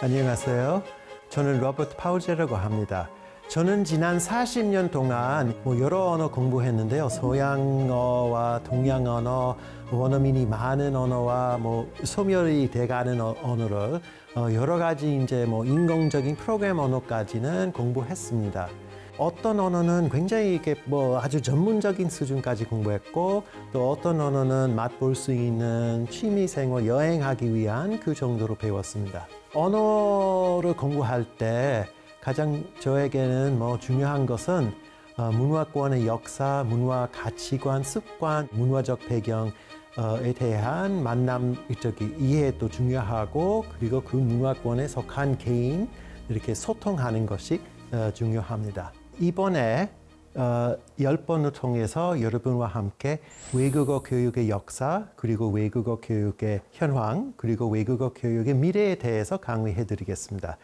안녕하세요. 저는 로버트 파우제라고 합니다. 저는 지난 40년 동안 여러 언어 공부했는데요. 서양어와 동양언어, 원어민이 많은 언어와 소멸이 돼가는 언어를 여러 가지 이제 인공적인 프로그램 언어까지는 공부했습니다. 어떤 언어는 굉장히 이렇게 아주 전문적인 수준까지 공부했고, 또 어떤 언어는 맛볼 수 있는 취미생활, 여행하기 위한 그 정도로 배웠습니다. 언어를 공부할 때 가장 저에게는 중요한 것은 문화권의 역사, 문화 가치관, 습관, 문화적 배경에 대한 만남적인 이해도 중요하고, 그리고 그 문화권에 속한 개인 이렇게 소통하는 것이 중요합니다. 이번에 10번을 통해서 여러분과 함께 외국어 교육의 역사, 그리고 외국어 교육의 현황, 그리고 외국어 교육의 미래에 대해서 강의해 드리겠습니다.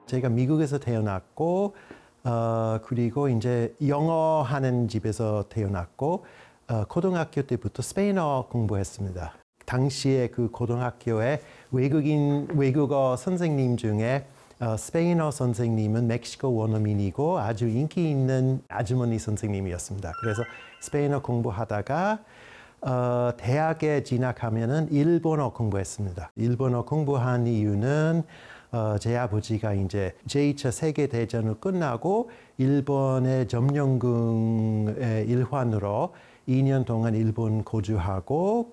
제가 미국에서 태어났고, 그리고 이제 영어 하는 집에서 태어났고, 고등학교 때부터 스페인어 공부했습니다. 당시에 그 고등학교에 외국어 선생님 중에 스페인어 선생님은 멕시코 원어민이고 아주 인기 있는 아주머니 선생님이었습니다. 그래서 스페인어 공부하다가 대학에 진학하면은 일본어 공부했습니다. 일본어 공부한 이유는 제 아버지가 이제 제2차 세계대전을 끝나고 일본의 점령군의 일환으로 2년 동안 일본 거주하고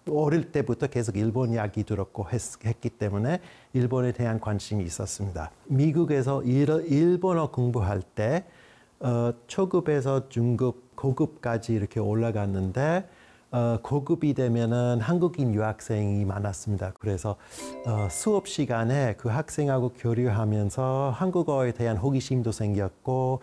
어릴 때부터 계속 일본 이야기 들었고 했기 때문에 일본에 대한 관심이 있었습니다. 미국에서 일본어 공부할 때 초급에서 중급, 고급까지 이렇게 올라갔는데 고급이 되면은 한국인 유학생이 많았습니다. 그래서 수업 시간에 그 학생하고 교류하면서 한국어에 대한 호기심도 생겼고,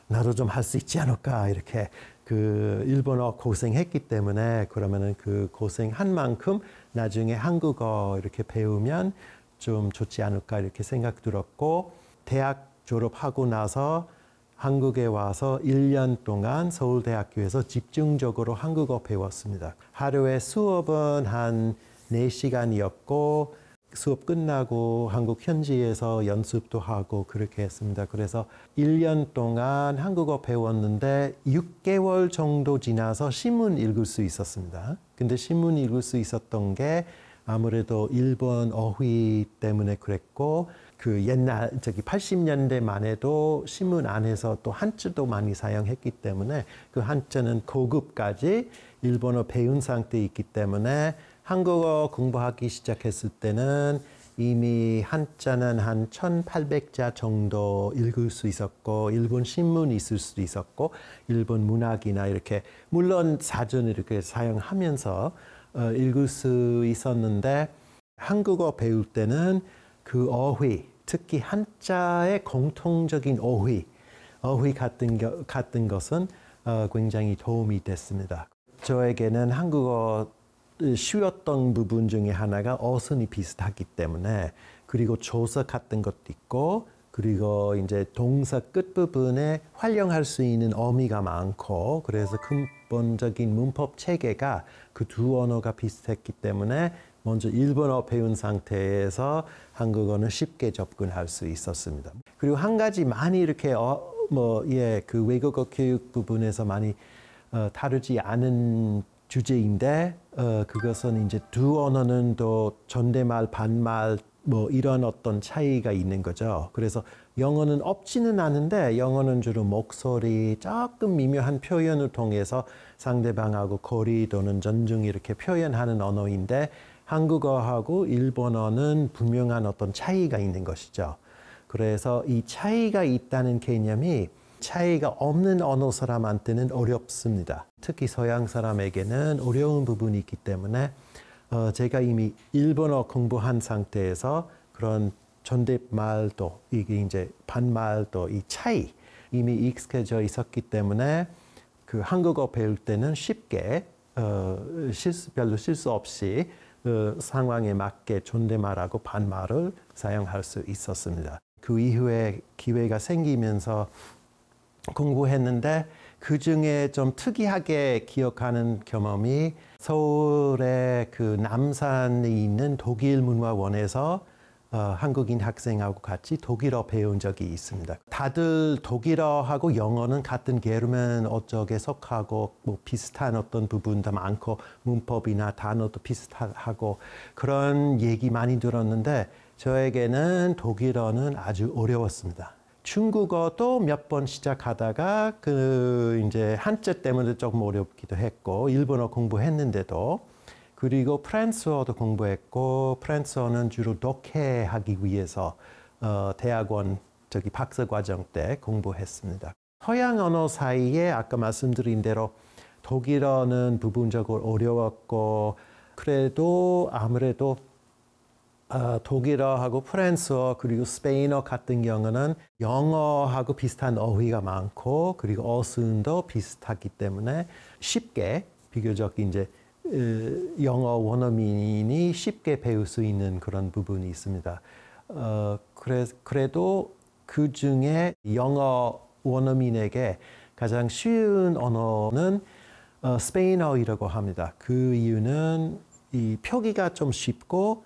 나도 좀 할 수 있지 않을까, 이렇게 그 일본어 고생했기 때문에 그러면은 그 고생한 만큼 나중에 한국어 이렇게 배우면 좀 좋지 않을까 이렇게 생각 들었고, 대학 졸업하고 나서 한국에 와서 1년 동안 서울대학교에서 집중적으로 한국어 배웠습니다. 하루에 수업은 한 4시간이었고 수업 끝나고 한국 현지에서 연습도 하고 그렇게 했습니다. 그래서 1년 동안 한국어 배웠는데 6개월 정도 지나서 신문 읽을 수 있었습니다. 근데 신문 읽을 수 있었던 게 아무래도 일본 어휘 때문에 그랬고, 그 옛날 80년대만 해도 신문 안에서 또 한자도 많이 사용했기 때문에 그 한자는 고급까지 일본어 배운 상태에 있기 때문에 한국어 공부하기 시작했을 때는 이미 한자는 한 1800자 정도 읽을 수 있었고, 일본 신문이 있을 수도 있었고, 일본 문학이나 이렇게 물론 사전을 이렇게 사용하면서 읽을 수 있었는데, 한국어 배울 때는 그 어휘, 특히 한자의 공통적인 어휘 같은 것은 굉장히 도움이 됐습니다. 저에게는 한국어 쉬웠던 부분 중에 하나가 어순이 비슷하기 때문에, 그리고 조사 같은 것도 있고, 그리고 이제 동사 끝부분에 활용할 수 있는 어미가 많고, 그래서 근본적인 문법 체계가 그 두 언어가 비슷했기 때문에 먼저 일본어 배운 상태에서 한국어는 쉽게 접근할 수 있었습니다. 그리고 한 가지 많이 이렇게 그 외국어 교육 부분에서 많이 다루지 않은 주제인데, 그것은 이제 두 언어는 또 존댓말, 반말 이런 어떤 차이가 있는 거죠. 그래서 영어는 없지는 않은데, 영어는 주로 목소리, 조금 미묘한 표현을 통해서 상대방하고 거리 또는 존중 이렇게 표현하는 언어인데, 한국어하고 일본어는 분명한 어떤 차이가 있는 것이죠. 그래서 이 차이가 있다는 개념이 차이가 없는 언어 사람한테는 어렵습니다. 특히 서양 사람에게는 어려운 부분이 있기 때문에 제가 이미 일본어 공부한 상태에서 그런 존댓말도 이게 이제 반말도 이 차이 이미 익숙해져 있었기 때문에 그 한국어 배울 때는 쉽게 별로 실수 없이 상황에 맞게 존댓말하고 반말을 사용할 수 있었습니다. 그 이후에 기회가 생기면서 공부했는데 그 중에 좀 특이하게 기억하는 경험이 서울의 그 남산에 있는 독일 문화원에서 한국인 학생하고 같이 독일어 배운 적이 있습니다. 다들 독일어하고 영어는 같은 게르만 어쪽에 속하고 뭐 비슷한 어떤 부분도 많고 문법이나 단어도 비슷하고 그런 얘기 많이 들었는데 저에게는 독일어는 아주 어려웠습니다. 중국어도 몇 번 시작하다가 그 이제 한자 때문에 조금 어렵기도 했고 일본어 공부했는데도 그리고 프랑스어도 공부했고 프랑스어는 주로 독해하기 위해서 대학원 박사 과정 때 공부했습니다. 서양 언어 사이에 아까 말씀드린 대로 독일어는 부분적으로 어려웠고 그래도 아무래도 독일어하고 프랑스어 그리고 스페인어 같은 경우는 영어하고 비슷한 어휘가 많고 그리고 어순도 비슷하기 때문에 쉽게 비교적 이제 영어 원어민이 쉽게 배울 수 있는 그런 부분이 있습니다. 그래도 그 중에 영어 원어민에게 가장 쉬운 언어는 스페인어이라고 합니다. 그 이유는 이 표기가 좀 쉽고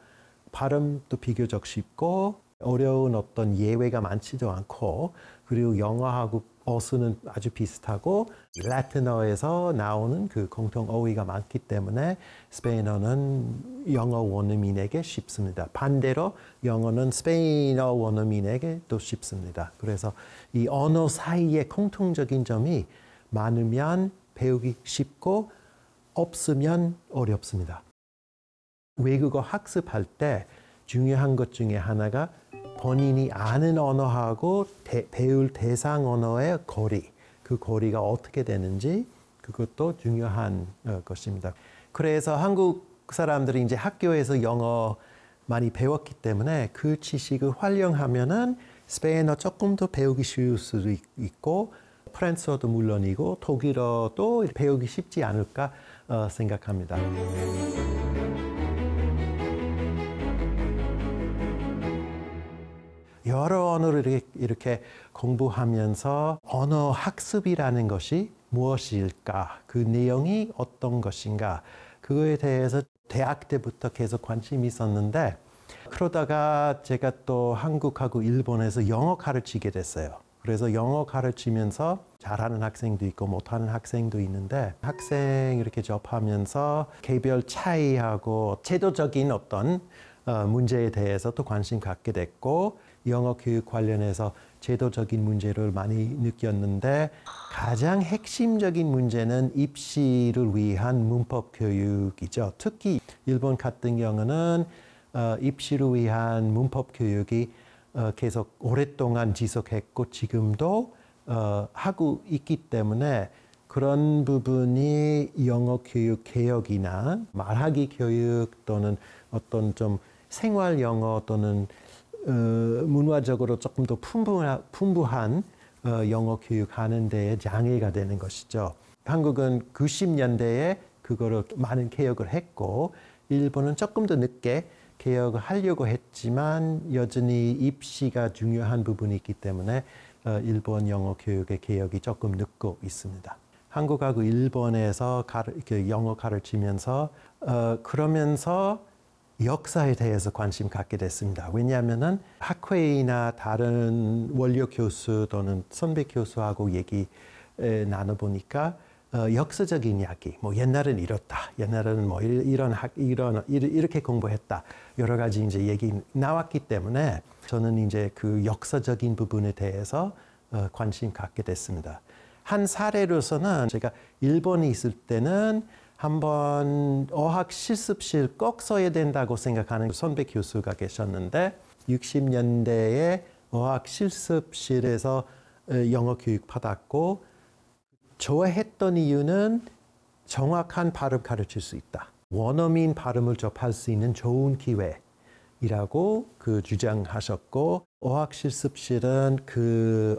발음도 비교적 쉽고 어려운 어떤 예외가 많지도 않고 그리고 영어하고 어순은 아주 비슷하고 라틴어에서 나오는 그 공통 어휘가 많기 때문에 스페인어는 영어 원어민에게 쉽습니다. 반대로 영어는 스페인어 원어민에게 또 쉽습니다. 그래서 이 언어 사이에 공통적인 점이 많으면 배우기 쉽고 없으면 어렵습니다. 외국어 학습할 때 중요한 것 중에 하나가 본인이 아는 언어하고 배울 대상 언어의 거리, 그 거리가 어떻게 되는지 그것도 중요한 것입니다. 그래서 한국 사람들이 이제 학교에서 영어 많이 배웠기 때문에 그 지식을 활용하면은 스페인어 조금 더 배우기 쉬울 수도 있고 프랑스어도 물론이고 독일어도 배우기 쉽지 않을까 생각합니다. 여러 언어를 이렇게 공부하면서 언어 학습이라는 것이 무엇일까? 그 내용이 어떤 것인가? 그거에 대해서 대학 때부터 계속 관심이 있었는데 그러다가 제가 또 한국하고 일본에서 영어 가르치게 됐어요. 그래서 영어 가르치면서 잘하는 학생도 있고 못하는 학생도 있는데 학생 이렇게 접하면서 개별 차이하고 제도적인 어떤 문제에 대해서도 관심 갖게 됐고 영어 교육 관련해서 제도적인 문제를 많이 느꼈는데 가장 핵심적인 문제는 입시를 위한 문법 교육이죠. 특히 일본 같은 경우는 입시를 위한 문법 교육이 계속 오랫동안 지속했고 지금도 하고 있기 때문에 그런 부분이 영어 교육 개혁이나 말하기 교육 또는 어떤 좀 생활 영어 또는 문화적으로 조금 더 풍부한 영어 교육하는 데에 장애가 되는 것이죠. 한국은 90년대에 그거를 많은 개혁을 했고 일본은 조금 더 늦게 개혁을 하려고 했지만 여전히 입시가 중요한 부분이 있기 때문에 일본 영어 교육의 개혁이 조금 늦고 있습니다. 한국하고 일본에서 영어 가르치면서 그러면서 역사에 대해서 관심 갖게 됐습니다. 왜냐하면은 학회이나 다른 원료 교수 또는 선배 교수하고 얘기 나눠보니까 역사적인 이야기, 뭐 옛날은 이렇다, 옛날에는 뭐 이렇게 공부했다, 여러 가지 이제 얘기 나왔기 때문에 저는 이제 그 역사적인 부분에 대해서 관심 갖게 됐습니다. 한 사례로서는 제가 일본에 있을 때는 한번 어학 실습실 꼭 써야 된다고 생각하는 선배 교수가 계셨는데 60년대에 어학 실습실에서 영어 교육 받았고 좋아했던 이유는 정확한 발음 가르칠 수 있다. 원어민 발음을 접할 수 있는 좋은 기회이라고 주장하셨고 어학 실습실은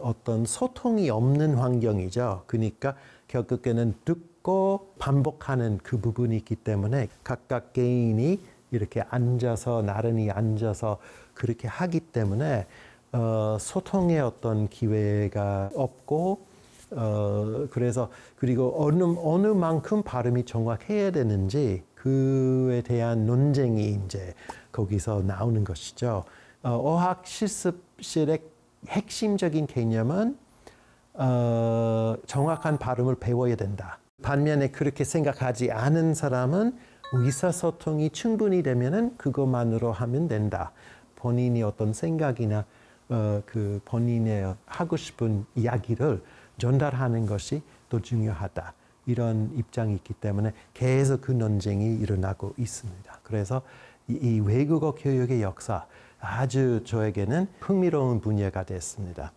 어떤 소통이 없는 환경이죠. 그러니까 결국에는 듣고 반복하는 그 부분이 있기 때문에 각각 개인이 이렇게 앉아서 나란히 앉아서 그렇게 하기 때문에 소통의 어떤 기회가 없고 그래서 그리고 어느 만큼 발음이 정확해야 되는지 그에 대한 논쟁이 이제 거기서 나오는 것이죠. 어학 실습실의 핵심적인 개념은 정확한 발음을 배워야 된다. 반면에 그렇게 생각하지 않은 사람은 의사소통이 충분히 되면은 그것만으로 하면 된다. 본인이 어떤 생각이나 본인의 하고 싶은 이야기를 전달하는 것이 더 중요하다. 이런 입장이 있기 때문에 계속 그 논쟁이 일어나고 있습니다. 그래서 이 외국어 교육의 역사 아주 저에게는 흥미로운 분야가 됐습니다.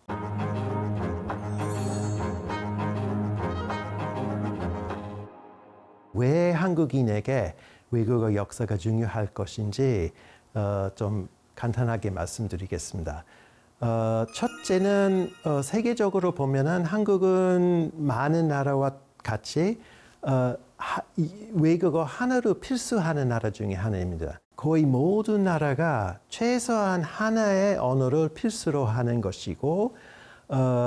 왜 한국인에게 외국어 역사가 중요할 것인지 좀 간단하게 말씀드리겠습니다. 첫째는 세계적으로 보면은 한국은 많은 나라와 같이 외국어 하나로 필수하는 나라 중에 하나입니다. 거의 모든 나라가 최소한 하나의 언어를 필수로 하는 것이고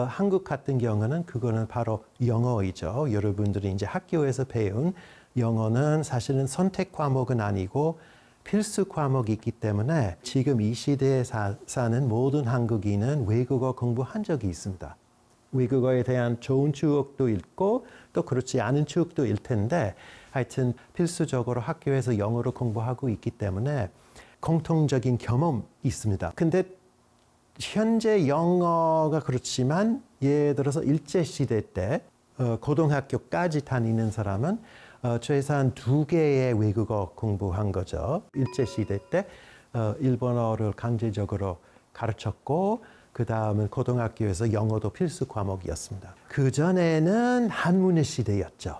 한국 같은 경우는 그거는 바로 영어이죠. 여러분들이 이제 학교에서 배운 영어는 사실은 선택 과목은 아니고 필수 과목이 있기 때문에 지금 이 시대에 사는 모든 한국인은 외국어 공부한 적이 있습니다. 외국어에 대한 좋은 추억도 있고 또 그렇지 않은 추억도 있을 텐데 하여튼 필수적으로 학교에서 영어를 공부하고 있기 때문에 공통적인 경험이 있습니다. 근데 현재 영어가 그렇지만 예를 들어서 일제시대 때 고등학교까지 다니는 사람은 최소한 2개의 외국어 공부한 거죠. 일제시대 때 일본어를 강제적으로 가르쳤고 그 다음은 고등학교에서 영어도 필수 과목이었습니다. 그전에는 한문의 시대였죠.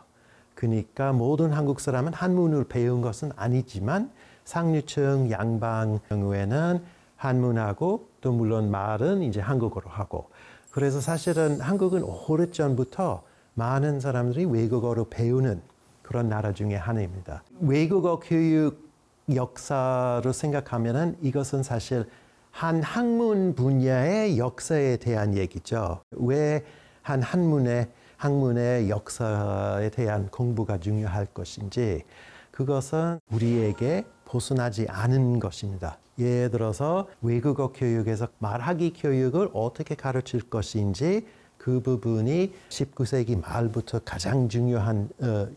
그러니까 모든 한국 사람은 한문을 배운 것은 아니지만 상류층 양반 경우에는 한문하고 또 물론 말은 이제 한국어로 하고 그래서 사실은 한국은 오래전부터 많은 사람들이 외국어로 배우는 그런 나라 중에 하나입니다. 외국어 교육 역사로 생각하면은 이것은 사실 한 학문 분야의 역사에 대한 얘기죠. 왜 한 학문의 역사에 대한 공부가 중요할 것인지 그것은 우리에게 벗어나지 않은 것입니다. 예를 들어서 외국어 교육에서 말하기 교육을 어떻게 가르칠 것인지 그 부분이 19세기 말부터 가장 중요한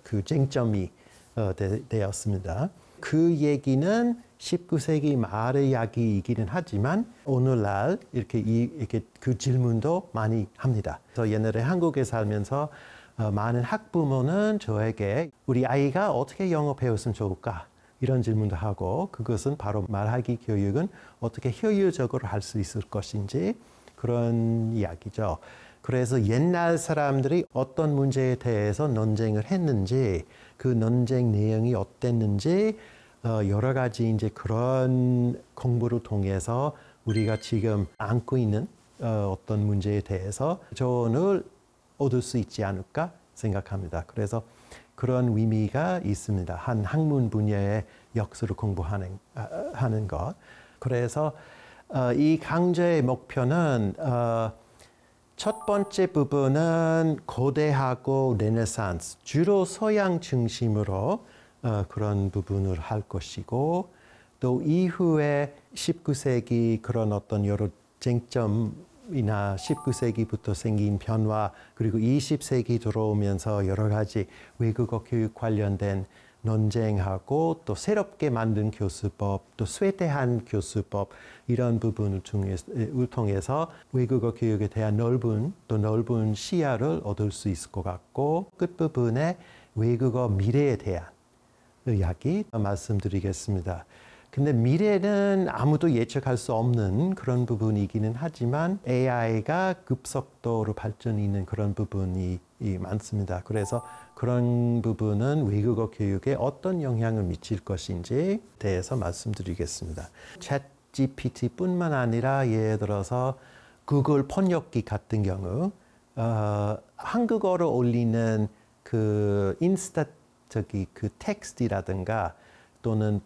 그 쟁점이 되었습니다. 그 얘기는 19세기 말의 이야기이기는 하지만 오늘날 이렇게 그 질문도 많이 합니다. 그래서 옛날에 한국에 살면서 많은 학부모는 저에게 우리 아이가 어떻게 영어 배웠으면 좋을까? 이런 질문도 하고 그것은 바로 말하기 교육은 어떻게 효율적으로 할 수 있을 것인지 그런 이야기죠. 그래서 옛날 사람들이 어떤 문제에 대해서 논쟁을 했는지 그 논쟁 내용이 어땠는지 여러 가지 이제 그런 공부를 통해서 우리가 지금 안고 있는 어떤 문제에 대해서 조언을 얻을 수 있지 않을까 생각합니다. 그래서 그런 의미가 있습니다. 한 학문 분야의 역사를 공부하는 것. 그래서 이 강좌의 목표는 첫 번째 부분은 고대하고 르네상스, 주로 서양 중심으로 그런 부분을 할 것이고 또 이후에 19세기 그런 어떤 여러 쟁점이나 19세기부터 생긴 변화 그리고 20세기 들어오면서 여러 가지 외국어 교육 관련된 논쟁하고 또 새롭게 만든 교수법, 또 쇠퇴한 교수법 이런 부분을 통해서 외국어 교육에 대한 넓은 시야를 얻을 수 있을 것 같고 끝부분에 외국어 미래에 대한 이야기 말씀드리겠습니다. 근데 미래는 아무도 예측할 수 없는 그런 부분이기는 하지만 AI가 급속도로 발전이 있는 그런 부분이 많습니다. 그래서 그런 부분은 외국어 교육에 어떤 영향을 미칠 것인지에 대해서 말씀드리겠습니다. 챗 GPT뿐만 아니라 예를 들어서 구글 번역기 같은 경우 한국어로 올리는 그 인스타 그 텍스트라든가 또는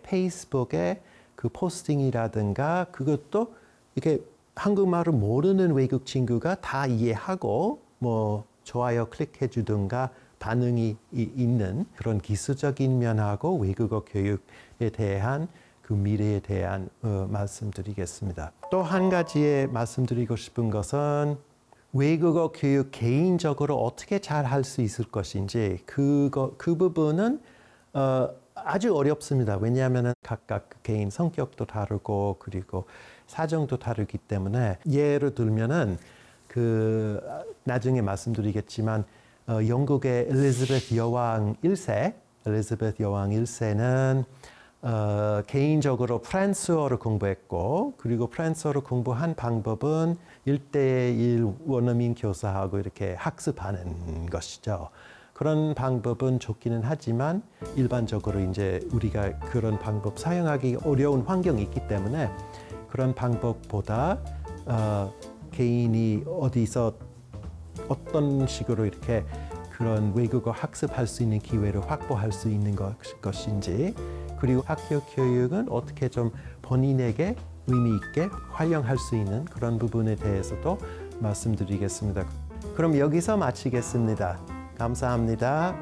페이스북에 그 포스팅이라든가 그것도 이렇게 한국말을 모르는 외국 친구가 다 이해하고 뭐 좋아요 클릭해 주든가 반응이 있는 그런 기술적인 면하고 외국어 교육에 대한 그 미래에 대한 말씀드리겠습니다. 또 한 가지에 말씀드리고 싶은 것은 외국어 교육 개인적으로 어떻게 잘 할 수 있을 것인지 그 부분은 아주 어렵습니다. 왜냐하면 각각 개인 성격도 다르고 그리고 사정도 다르기 때문에 예를 들면은 그 나중에 말씀드리겠지만 영국의 엘리자베스 여왕 1세는 개인적으로 프랑스어를 공부했고 그리고 프랑스어를 공부한 방법은 1:1 원어민 교사하고 이렇게 학습하는 것이죠. 그런 방법은 좋기는 하지만 일반적으로 이제 우리가 그런 방법 사용하기 어려운 환경이 있기 때문에 그런 방법보다 개인이 어디서 어떤 식으로 이렇게 그런 외국어 학습할 수 있는 기회를 확보할 수 있는 것인지 그리고 학교 교육은 어떻게 좀 본인에게 의미 있게 활용할 수 있는 그런 부분에 대해서도 말씀드리겠습니다. 그럼 여기서 마치겠습니다. 감사합니다.